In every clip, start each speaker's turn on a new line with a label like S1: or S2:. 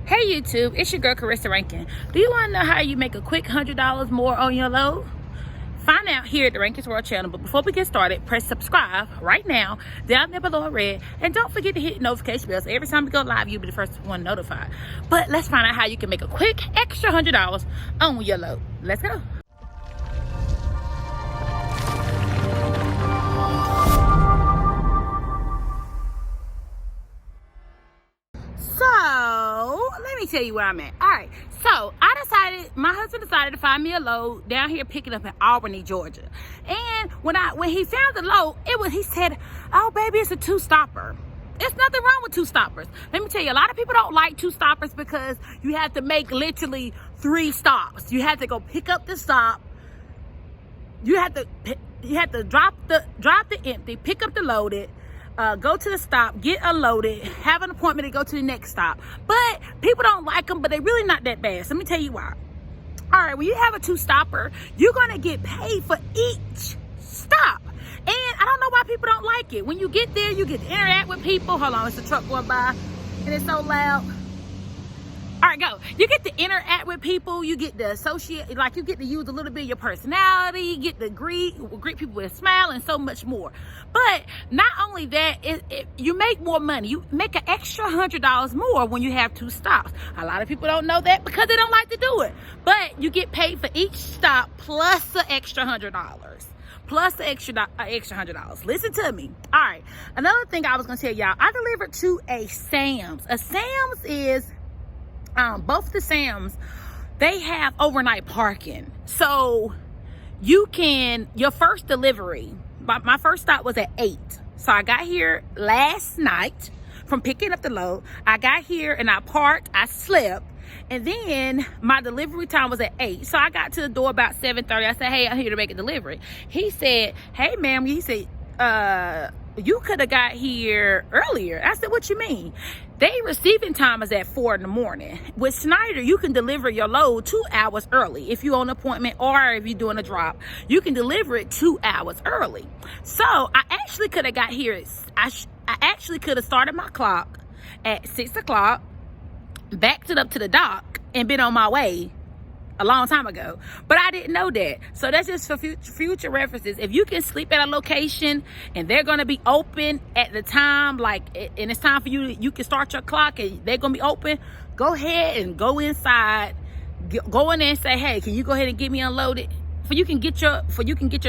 S1: Hey YouTube, it's your girl Carissa Rankin. Do you want to know how you make a quick $100 more on your load? Find out here at the Rankins World channel. But before we get started, press subscribe right now down there below in red, and don't forget to hit the notification bell so every time we go live you'll be the first one notified. But let's find out how you can make a quick extra $100 on your load. Let's go. So let me tell you where I'm at. All right, so my husband decided to find me a load down here picking up in Albany, Georgia. And when he found the load, he said, "Oh baby, it's a two-stopper." There's nothing wrong with two stoppers. Let me tell you, a lot of people don't like two stoppers because you have to make literally 3 stops. You have to go pick up the stop. You have to drop the empty, pick up the loaded, go to the stop, get unloaded, have an appointment to go to the next stop. But people don't like them, but they're really not that bad. So let me tell you why. All right, when you have a two-stopper, you're gonna get paid for each stop. And I don't know why people don't like it. When you get there, you get to interact with people. Hold on, it's a truck going by and it's so loud. All right, go. You get to interact with people. You get to associate, like you get to use a little bit of your personality. You get to greet people with a smile and so much more. But not only that, you make more money. You make an extra $100 more when you have 2 stops. A lot of people don't know that because they don't like to do it. But you get paid for each stop plus the extra $100. Plus the extra $100. Listen to me. All right. Another thing I was gonna tell y'all, I delivered to a Sam's. A Sam's is both the Sam's, they have overnight parking. So you can, your first delivery, my first stop was at 8. So I got here last night from picking up the load. I got here and I parked, I slept, and then my delivery time was at 8. So I got to the door about 7:30. I said, "Hey, I'm here to make a delivery." He said, "Hey ma'am," he said, "you could have got here earlier." I said, "What you mean?" They receiving time is at 4 in the morning. With Schneider, you can deliver your load 2 hours early. If you're on an appointment or if you're doing a drop, you can deliver it 2 hours early. So I actually could have got here. I actually could have started my clock at 6 o'clock, backed it up to the dock, and been on my way a long time ago. But I didn't know that. So that's just for future references. If you can sleep at a location and they're going to be open at the time, and it's time for you can start your clock and they're going to be open, go ahead and go inside, go in there and say, "Hey, can you go ahead and get me unloaded?" For you can get your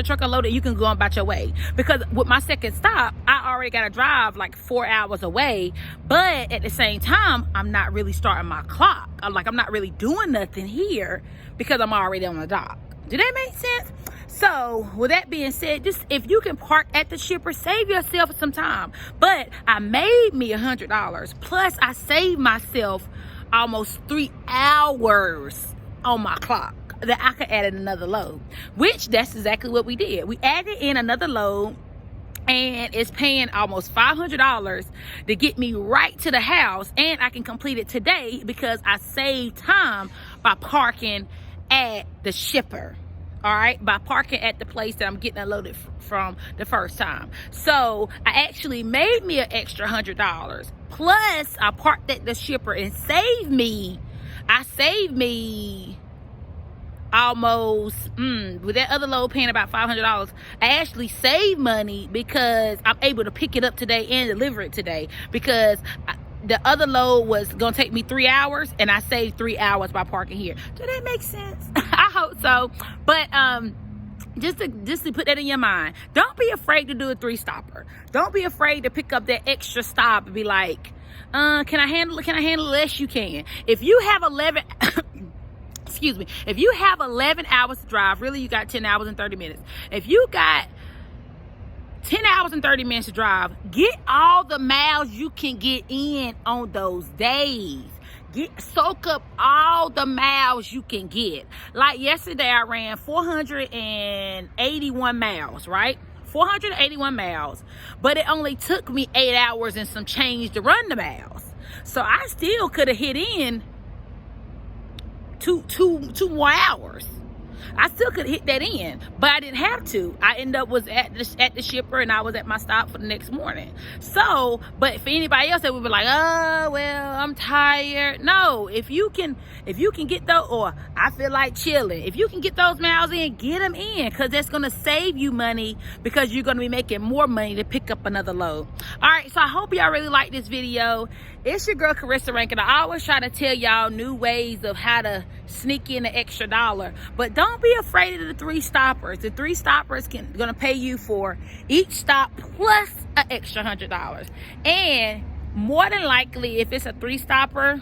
S1: truck unloaded, you can go on about your way. Because with my second stop, I already got to drive like 4 hours away. But at the same time, I'm not really starting my clock. I'm not really doing nothing here because I'm already on the dock. Do that make sense? So with that being said, just if you can park at the shipper, save yourself some time. But I made me $100. Plus I saved myself almost 3 hours on my clock that I could add in another load, which that's exactly what we did. We added in another load, and it's paying almost $500 to get me right to the house, and I can complete it today because I saved time by parking at the shipper. All right, by parking at the place that I'm getting unloaded from the first time. So I actually made me an extra $100. Plus I parked at the shipper and saved me almost with that other load paying about $500. I actually saved money because I'm able to pick it up today and deliver it today, because the other load was gonna take me 3 hours and I saved 3 hours by parking here. Does that make sense? I hope so. But just to put that in your mind, don't be afraid to do a 3-stopper. Don't be afraid to pick up that extra stop and be like, can I handle it? Yes, you can. If you have 11 excuse me, if you have 11 hours to drive, really you got 10 hours and 30 minutes. If you got 10 hours and 30 minutes to drive, get all the miles you can get in on those days. Soak up all the miles you can get. Like yesterday I ran 481 miles, right? 481 miles, but it only took me 8 hours and some change to run the miles. So I still could have hit in two more hours. I still could hit that in, but I didn't have to. I ended up was at the shipper, and I was at my stop for the next morning. So, but for anybody else that would be like, oh well, I'm tired. No, if you can get those, or I feel like chilling, if you can get those miles in, get them in, because that's gonna save you money, because you're gonna be making more money to pick up another load. All right, so I hope y'all really like this video. It's your girl Carissa Rankin. I always try to tell y'all new ways of how to sneak in an extra dollar, but don't be afraid of the 3 stoppers. The 3 stoppers gonna pay you for each stop plus an extra $100, and more than likely, if it's a 3 stopper,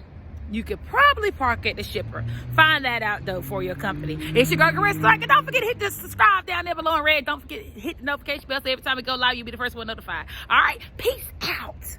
S1: you could probably park at the shipper. Find that out though for your company. It's your girl Carissa Rankin. Don't forget to hit the subscribe down there below in red. Don't forget to hit the notification bell so every time we go live, you'll be the first one notified. All right, peace out.